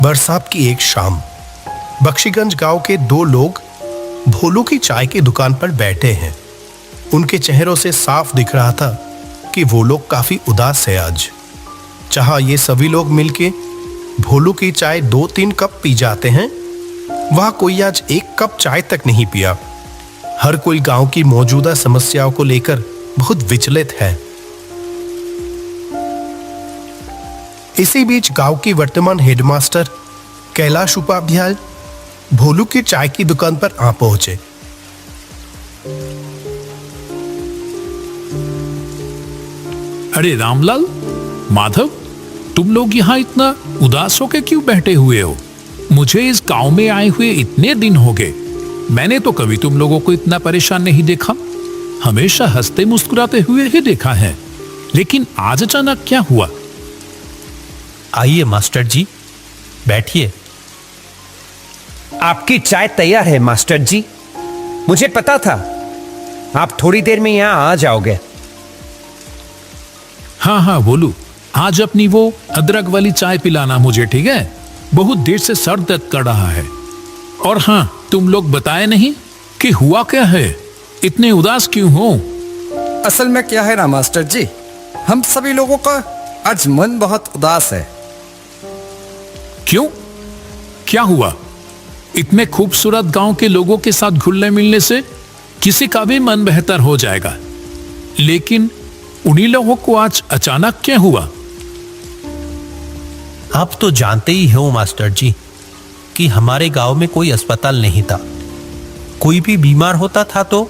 बरसात की एक शाम बख्शीगंज गांव के दो लोग भोलू की चाय की दुकान पर बैठे हैं। उनके चेहरों से साफ दिख रहा था कि वो लोग काफी उदास है आज। चाहे ये सभी लोग मिलके भोलू की चाय 2-3 कप पी जाते हैं, वहां कोई आज 1 कप चाय तक नहीं पिया। हर कोई गांव की मौजूदा समस्याओं को लेकर बहुत विचलित है। इसी बीच गांव की वर्तमान हेडमास्टर कैलाश उपाध्याय भोलू की चाय की दुकान पर आ पहुंचे। अरे रामलाल, माधव, तुम लोग यहाँ इतना उदास होकर क्यों बैठे हुए हो? मुझे इस गांव में आए हुए इतने दिन हो गए, मैंने तो कभी तुम लोगों को इतना परेशान नहीं देखा। हमेशा हंसते मुस्कुराते हुए ही देखा है, लेकिन आज अचानक क्या हुआ? आइए मास्टर जी, बैठिए। आपकी चाय तैयार है मास्टर जी। मुझे पता था आप थोड़ी देर में यहां आ जाओगे। हाँ बोलू, आज अपनी वो अदरक वाली चाय पिलाना मुझे, ठीक है? बहुत देर से सर दर्द कर रहा है। और हाँ, तुम लोग बताए नहीं कि हुआ क्या है, इतने उदास क्यों हो? असल में क्या है ना मास्टर जी, हम सभी लोगों का आज मन बहुत उदास है। क्यों? क्या हुआ? इतने खूबसूरत गांव के लोगों के साथ घुलने मिलने से किसी का भी मन बेहतर हो जाएगा, लेकिन उन्हीं लोगों को आज अचानक क्या हुआ? आप तो जानते ही हो मास्टर जी कि हमारे गांव में कोई अस्पताल नहीं था। कोई भी बीमार होता था तो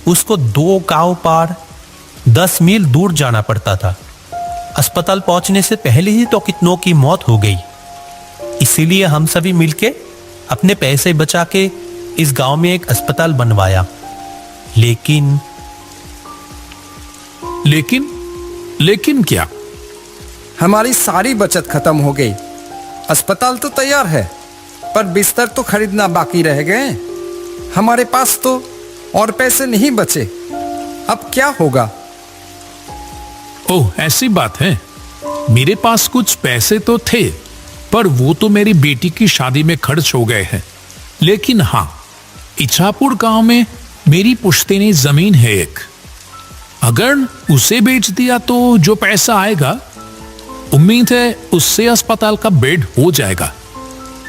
उसको 2 गांव पार 10 मील दूर जाना पड़ता था। अस्पताल पहुंचने से पहले ही तो कितनों की मौत हो गई। इसीलिए हम सभी मिलके अपने पैसे बचा के इस गांव में एक अस्पताल बनवाया। लेकिन क्या? हमारी सारी बचत खत्म हो गई। अस्पताल तो तैयार है, पर बिस्तर तो खरीदना बाकी रह गए। हमारे पास तो और पैसे नहीं बचे। अब क्या होगा? ओह, ऐसी बात है। मेरे पास कुछ पैसे तो थे, पर वो तो मेरी बेटी की शादी में खर्च हो गए हैं। लेकिन हाँ, इच्छापुर गांव में मेरी पुश्तैनी जमीन है एक। अगर उसे बेच दिया तो जो पैसा आएगा, उम्मीद है उससे अस्पताल का बेड हो जाएगा।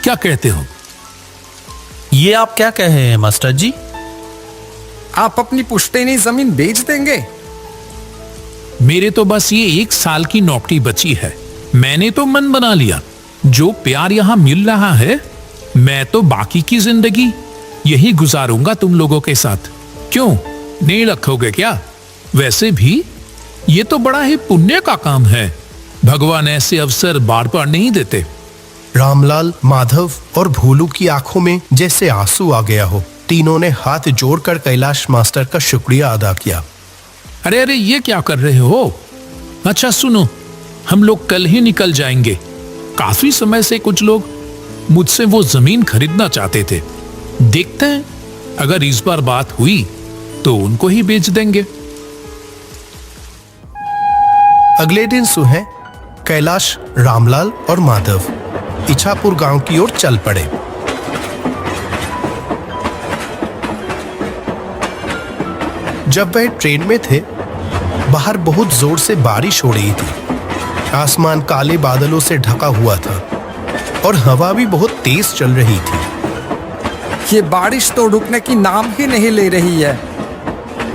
क्या कहते हो? ये आप क्या कह रहे हैं मास्टर जी? आप अपनी पुश्तैनी जमीन बेच देंगे? मेरे तो बस ये 1 साल की नौकरी बची है। मैंने तो मन बना लिया, जो प्यार यहां मिल रहा है, मैं तो बाकी की जिंदगी यही गुजारूंगा तुम लोगों के साथ। क्यों, नहीं रखोगे क्या? वैसे भी ये तो बड़ा ही पुण्य का काम है। भगवान ऐसे अवसर बार बार नहीं देते। रामलाल, माधव और भोलू की आंखों में जैसे आंसू आ गया हो। तीनों ने हाथ जोड़कर कैलाश मास्टर का शुक्रिया अदा किया। अरे ये क्या कर रहे हो? अच्छा सुनो, हम लोग कल ही निकल जाएंगे। काफी समय से कुछ लोग मुझसे वो जमीन खरीदना चाहते थे। देखते हैं, अगर इस बार बात हुई तो उनको ही बेच देंगे। अगले दिन सुबह कैलाश, रामलाल और माधव इच्छापुर गांव की ओर चल पड़े। जब वह ट्रेन में थे, बाहर बहुत जोर से बारिश हो रही थी। आसमान काले बादलों से ढका हुआ था और हवा भी बहुत तेज चल रही थी। ये बारिश तो रुकने की नाम ही नहीं ले रही है।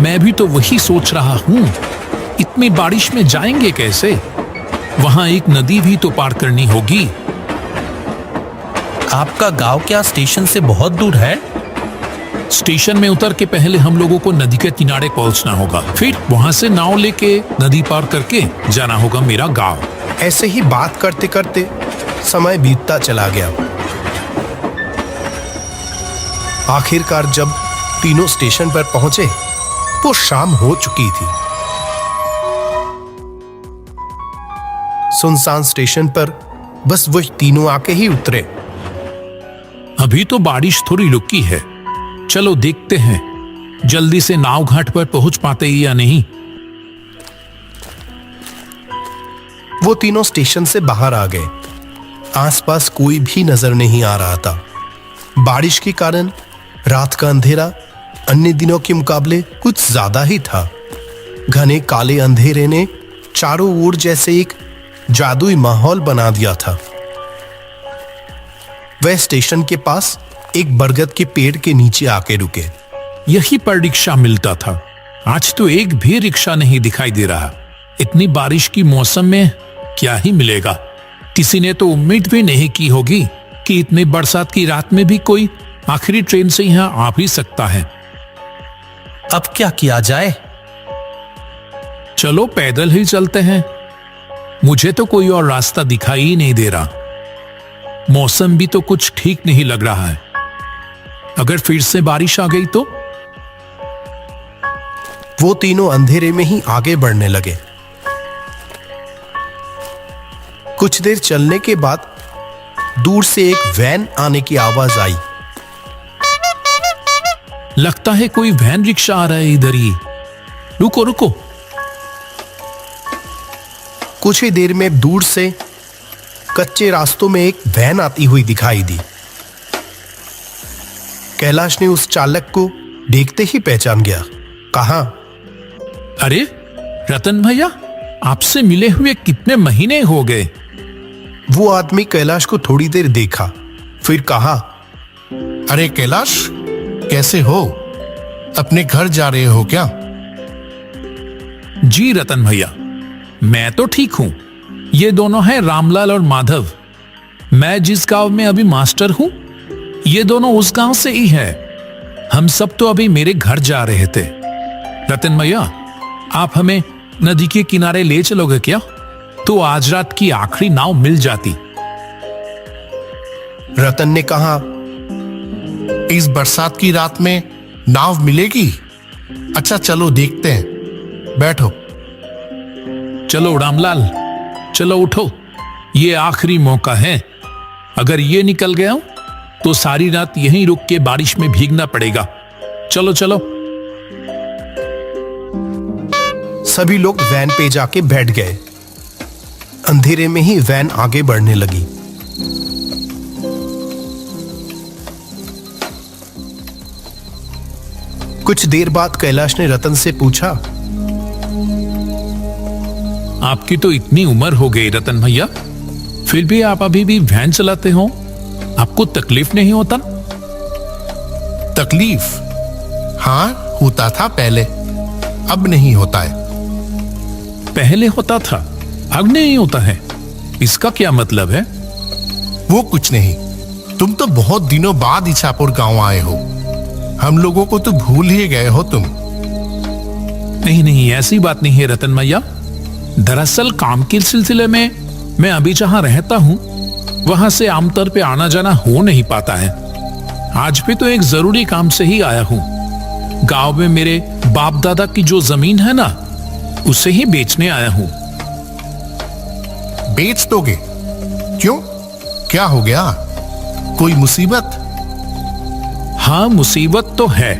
मैं भी तो वही सोच रहा हूं, इतनी बारिश में जाएंगे कैसे? वहां एक नदी भी तो पार करनी होगी। आपका गांव क्या स्टेशन से बहुत दूर है? स्टेशन में उतर के पहले हम लोगों को नदी के किनारे पहुंचना होगा, फिर वहां से नाव लेके नदी पार करके जाना होगा मेरा गांव। ऐसे ही बात करते करते समय बीतता चला गया। आखिरकार जब तीनों स्टेशन पर पहुंचे, वो शाम हो चुकी थी। सुनसान स्टेशन पर बस वही तीनों आके ही उतरे। अभी तो बारिश थोड़ी रुकी है, चलो देखते हैं जल्दी से नाव घाट पर पहुंच पाते या नहीं। वो तीनों स्टेशन से बाहर आ गए। आसपास कोई भी नजर नहीं आ रहा था। बारिश के कारण रात का अंधेरा अन्य दिनों के मुकाबले कुछ ज्यादा ही था। घने काले अंधेरे ने चारों ओर जैसे एक जादुई माहौल बना दिया था। वह स्टेशन के पास एक बरगद के पेड़ के नीचे आके रुके। यही पर रिक्शा मिलता था। आज तो एक भी रिक्शा नहीं दिखाई दे रहा। इतनी बारिश की मौसम में क्या ही मिलेगा। किसी ने तो उम्मीद भी नहीं की होगी कि इतनी बरसात की रात में भी कोई आखिरी ट्रेन से यहां आ भी सकता है। अब क्या किया जाए? चलो पैदल ही चलते हैं। मुझे तो कोई और रास्ता दिखाई ही नहीं दे रहा। मौसम भी तो कुछ ठीक नहीं लग रहा है। अगर फिर से बारिश आ गई तो? वो तीनों अंधेरे में ही आगे बढ़ने लगे। कुछ देर चलने के बाद दूर से एक वैन आने की आवाज आई। लगता है कोई वैन रिक्शा आ रहा है इधर ही। रुको रुको। कुछ ही देर में दूर से कच्चे रास्तों में एक वैन आती हुई दिखाई दी। कैलाश ने उस चालक को देखते ही पहचान गया। कहा, अरे रतन भैया, आपसे मिले हुए कितने महीने हो गए। वो आदमी कैलाश को थोड़ी देर देखा, फिर कहा, अरे कैलाश, कैसे हो? अपने घर जा रहे हो क्या? जी रतन भैया, मैं तो ठीक हूं। ये दोनों हैं रामलाल और माधव। मैं जिस गांव में अभी मास्टर हूं, ये दोनों उस गांव से ही है। हम सब तो अभी मेरे घर जा रहे थे। रतन भैया, आप हमें नदी के किनारे ले चलोगे क्या? तो आज रात की आखिरी नाव मिल जाती। रतन ने कहा, इस बरसात की रात में नाव मिलेगी? अच्छा चलो देखते हैं, बैठो। चलो रामलाल, चलो उठो। ये आखिरी मौका है। अगर ये निकल गया तो सारी रात यहीं रुक के बारिश में भीगना पड़ेगा। चलो चलो। सभी लोग वैन पे जाके बैठ गए। अंधेरे में ही वैन आगे बढ़ने लगी। कुछ देर बाद कैलाश ने रतन से पूछा, आपकी तो इतनी उम्र हो गई रतन भैया, फिर भी आप अभी भी वैन चलाते हो? आपको तकलीफ नहीं होता? तकलीफ? हाँ, होता था पहले, अब नहीं होता है। पहले होता था, अब नहीं होता है। इसका क्या मतलब है? वो कुछ नहीं। तुम तो बहुत दिनों बाद इछापुर गांव आए हो। हम लोगों को तो भूल ही गए हो तुम। नहीं नहीं, ऐसी बात नहीं है रतन भैया। दरअसल काम के सिलसिले में मैं अभी जहां रहता हूं, वहां से आमतौर पे आना जाना हो नहीं पाता है। आज भी तो एक जरूरी काम से ही आया हूं। गांव में मेरे बाप दादा की जो जमीन है ना, उसे ही बेचने आया हूं। बेच दोगे? क्यों, क्या हो गया? कोई मुसीबत? हाँ, मुसीबत तो है।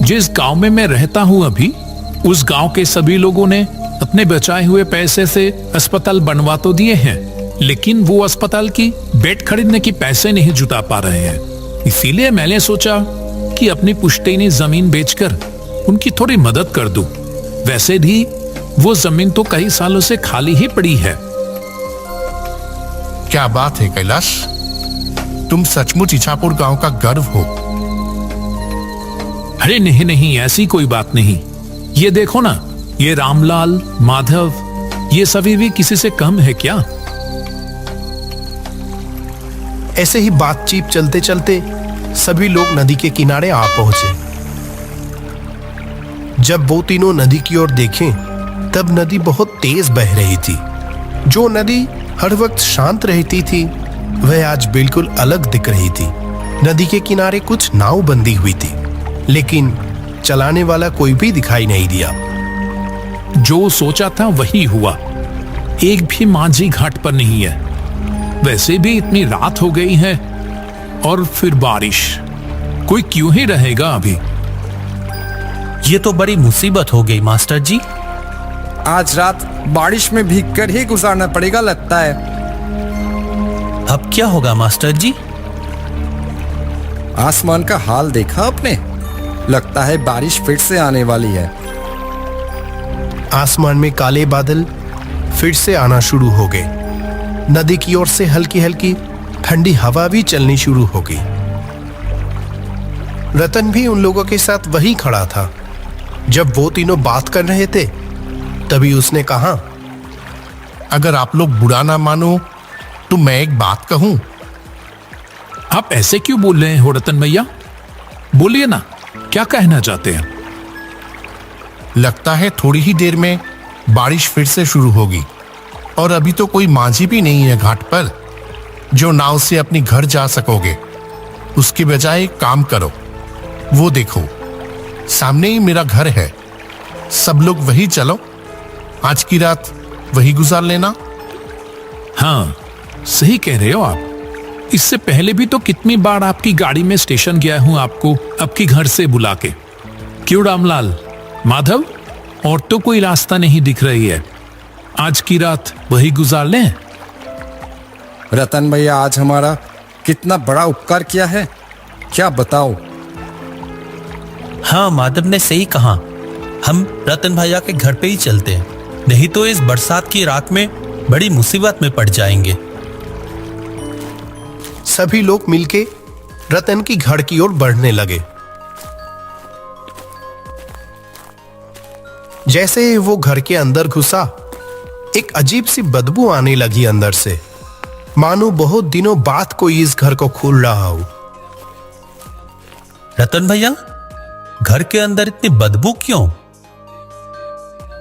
जिस गांव में मैं रहता हूं अभी, उस गांव के सभी लोगों ने अपने बचाए हुए पैसे से अस्पताल बनवा तो दिए हैं, लेकिन वो अस्पताल की बेड खरीदने की पैसे नहीं जुटा पा रहे हैं। इसीलिए मैंने सोचा कि अपनी पुश्तैनी जमीन बेचकर उनकी थोड़ी मदद कर दूं। वैसे भी वो जमीन तो कई सालों से खाली ही पड़ी है। क्या बात है कैलाश, तुम सचमुच इछापुर गांव का गर्व हो। अरे नहीं नहीं, ऐसी कोई बात नहीं। ये देखो ना, ये रामलाल, माधव, ये सभी भी किसी से कम है क्या? ऐसे ही बातचीत चलते चलते सभी लोग नदी के किनारे आ पहुंचे। जब वो तीनों नदी की ओर देखें, तब नदी बहुत तेज बह रही थी। जो नदी हर वक्त शांत रहती थी, वह आज बिल्कुल अलग दिख रही थी। नदी के किनारे कुछ नाव बंधी हुई थी, लेकिन चलाने वाला कोई भी दिखाई नहीं दिया। जो सोचा था वही हुआ। एक भी माझी घाट पर नहीं है। वैसे भी इतनी रात हो गई है और फिर बारिश। कोई क्यों ही रहेगा अभी? ये तो बड़ी मुसीबत हो गई मास्टर जी। आज रात बारिश में भीगकर ही गुजारना पड़ेगा लगता है। अब क्या होगा मास्टर जी? आसमान का हाल देखा आपने? लगता है बारिश फिर से आने वाली है। आसमान में काले बादल फिर से आना शुरू हो गए। नदी की ओर से हल्की हल्की ठंडी हवा भी चलनी शुरू हो गई। रतन भी उन लोगों के साथ वहीं खड़ा था। जब वो तीनों बात कर रहे थे तभी उसने कहा, अगर आप लोग बुरा ना मानो तो मैं एक बात कहूं। आप ऐसे क्यों बोल रहे हो रतन भैया? बोलिए ना, क्या कहना चाहते हैं? लगता है थोड़ी ही देर में बारिश फिर से शुरू होगी और अभी तो कोई माझी भी नहीं है घाट पर जो नाव से अपनी घर जा सकोगे। उसके बजाय एक काम करो, वो देखो सामने ही मेरा घर है। सब लोग वही चलो, आज की रात वही गुजार लेना। हाँ, सही कह रहे हो आप। इससे पहले भी तो कितनी बार आपकी गाड़ी में स्टेशन गया हूं आपको आपके घर से बुला के। क्यों रामलाल, माधव, और तो कोई रास्ता नहीं दिख रही है। आज की रात वही गुजार लें। रतन भैया आज हमारा कितना बड़ा उपकार किया है, क्या बताओ। हाँ, माधव ने सही कहा। हम रतन भैया के घर पे ही चलते हैं, नहीं तो इस बरसात की रात में बड़ी मुसीबत में पड़ जाएंगे। सभी लोग मिलके रतन की घर की ओर बढ़ने लगे। जैसे ही वो घर के अंदर घुसा, एक अजीब सी बदबू आने लगी अंदर से, मानो बहुत दिनों बाद कोई इस घर को खोल रहा हो। रतन भैया, घर के अंदर इतनी बदबू क्यों?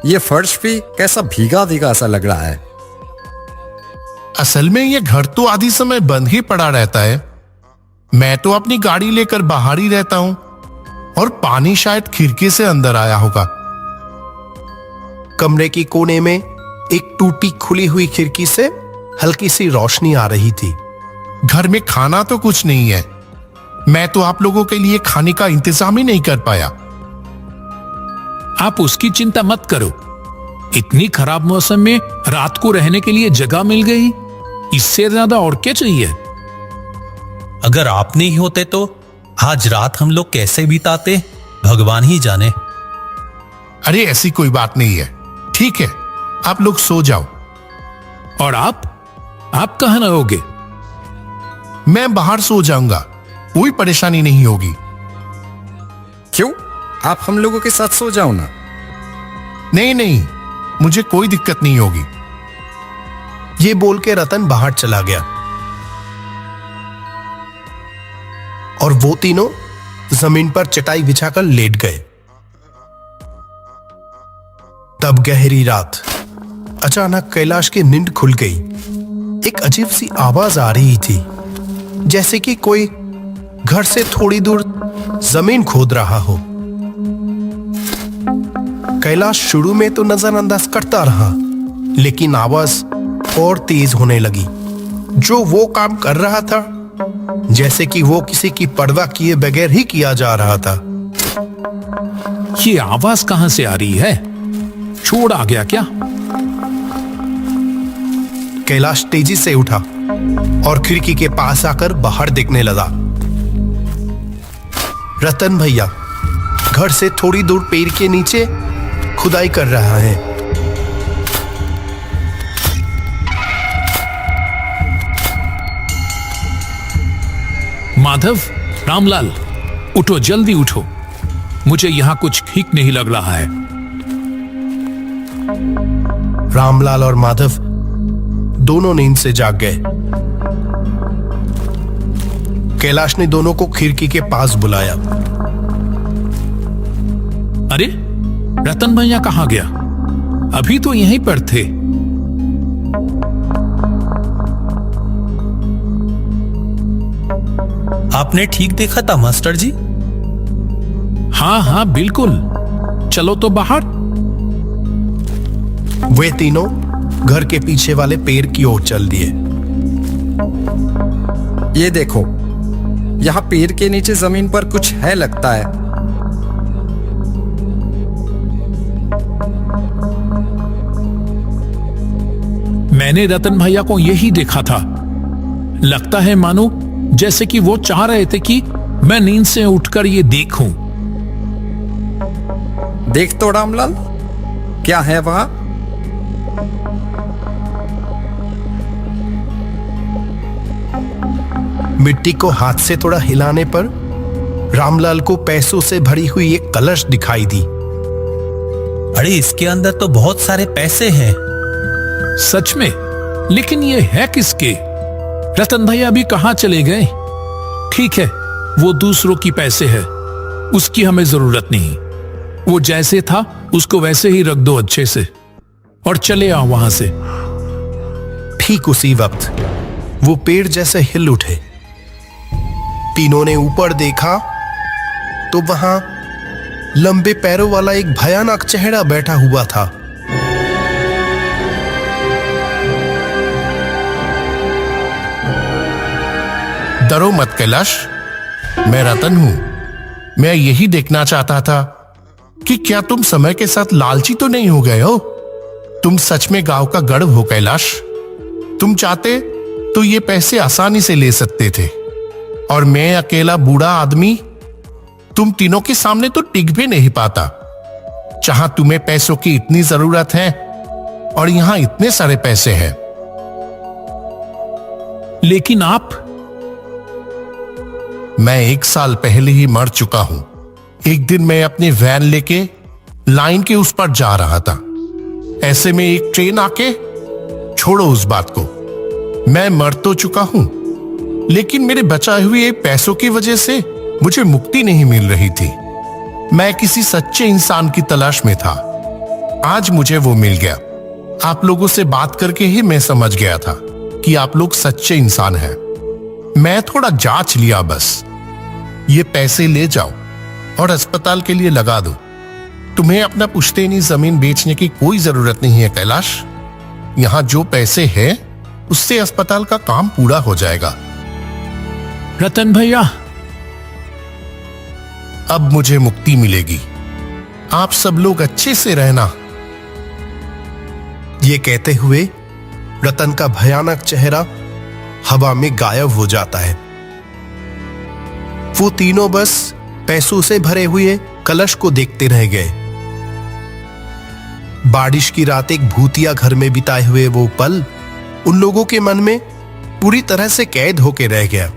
ये फर्श भी कैसा भीगा भीगा सा लग रहा है। असल में ये घर तो आधी समय बंद ही पड़ा रहता है। मैं तो अपनी गाड़ी लेकर बाहर ही रहता हूं और पानी शायद खिड़की से अंदर आया होगा। कमरे की कोने में एक टूटी खुली हुई खिड़की से हल्की सी रोशनी आ रही थी। घर में खाना तो कुछ नहीं है। मैं तो आप लोगों के लिए खाने का इंतजाम ही नहीं कर पाया। आप उसकी चिंता मत करो। इतनी खराब मौसम में रात को रहने के लिए जगह मिल गई, इससे ज्यादा और क्या चाहिए। अगर आप नहीं होते तो आज रात हम लोग कैसे बिताते, भगवान ही जाने। अरे ऐसी कोई बात नहीं है। ठीक है, आप लोग सो जाओ। और आप कहां रहोगे? मैं बाहर सो जाऊंगा, कोई परेशानी नहीं होगी। क्यों, आप हम लोगों के साथ सो जाओ ना। नहीं नहीं, मुझे कोई दिक्कत नहीं होगी। ये बोल के रतन बाहर चला गया और वो तीनों जमीन पर चटाई बिछाकर लेट गए। तब गहरी रात, अचानक कैलाश की नींद खुल गई। एक अजीब सी आवाज आ रही थी, जैसे कि कोई घर से थोड़ी दूर जमीन खोद रहा हो। कैलाश शुरू में तो नजरअंदाज करता रहा, लेकिन आवाज और तेज होने लगी। जो वो काम कर रहा था, जैसे कि वो किसी की परवाह किए बगैर ही किया जा रहा था। ये आवाज कहां से आ रही है? चोर आ गया क्या? कैलाश तेजी से उठा और खिड़की के पास आकर बाहर देखने लगा। रतन भैया घर से थोड़ी दूर पेड़ के नीचे खुदाई कर रहा है। माधव, रामलाल, उठो, जल्दी उठो। मुझे यहां कुछ ठीक नहीं लग रहा है। रामलाल और माधव दोनों नींद से जाग गए। कैलाश ने दोनों को खिड़की के पास बुलाया। अरे, रतन भैया कहां गया? अभी तो यहीं पर थे। आपने ठीक देखा था मास्टर जी? हाँ हाँ बिल्कुल। चलो तो बाहर। वे तीनों घर के पीछे वाले पेड़ की ओर चल दिए। ये देखो, यहाँ पेड़ के नीचे जमीन पर कुछ है लगता है। मैंने रतन भैया को यही देखा था, लगता है मानो जैसे कि वो चाह रहे थे कि मैं नींद से उठकर ये देखूं। देख तो रामलाल, क्या है वहां? मिट्टी को हाथ से थोड़ा हिलाने पर रामलाल को पैसों से भरी हुई एक कलश दिखाई दी। अरे इसके अंदर तो बहुत सारे पैसे हैं। सच में? लेकिन ये है किसके? रतन भैया अभी कहां चले गए? ठीक है, वो दूसरों की पैसे है, उसकी हमें जरूरत नहीं। वो जैसे था उसको वैसे ही रख दो अच्छे से और चले आओ वहां से। ठीक उसी वक्त वो पेड़ जैसे हिल उठे। तीनों ने ऊपर देखा तो वहां लंबे पैरों वाला एक भयानक चेहरा बैठा हुआ था। डरो मत कैलाश, मैं रतन हूं। मैं यही देखना चाहता था कि क्या तुम समय के साथ लालची तो नहीं हो गए हो। तुम सच में गांव का गढ़ हो कैलाश। तुम चाहते तो ये पैसे आसानी से ले सकते थे, और मैं अकेला बूढ़ा आदमी तुम तीनों के सामने तो टिक भी नहीं पाता। जहां तुम्हें पैसों की इतनी जरूरत है और यहां इतने सारे पैसे हैं। लेकिन आप? मैं 1 साल पहले ही मर चुका हूं। एक दिन मैं अपनी वैन लेके लाइन के उस पर जा रहा था। ऐसे में एक ट्रेन आके, छोड़ो उस बात को, मैं मर तो चुका हूं, लेकिन मेरे बचाए हुए पैसों की वजह से मुझे मुक्ति नहीं मिल रही थी। मैं किसी सच्चे इंसान की तलाश में था। आज मुझे वो मिल गया। आप लोगों से बात करके ही मैं समझ गया था कि आप लोग सच्चे इंसान हैं। मैं थोड़ा जांच लिया बस। ये पैसे ले जाओ और अस्पताल के लिए लगा दो। तुम्हें अपना पुश्तैनी जमीन बेचने की कोई जरूरत नहीं है कैलाश। यहां जो पैसे हैं उससे अस्पताल का काम पूरा हो जाएगा। रतन भैया, अब मुझे मुक्ति मिलेगी। आप सब लोग अच्छे से रहना। ये कहते हुए रतन का भयानक चेहरा हवा में गायब हो जाता है। वो तीनों बस पैसों से भरे हुए कलश को देखते रह गए। बारिश की रात एक भूतिया घर में बिताए हुए वो पल उन लोगों के मन में पूरी तरह से कैद होके रह गया।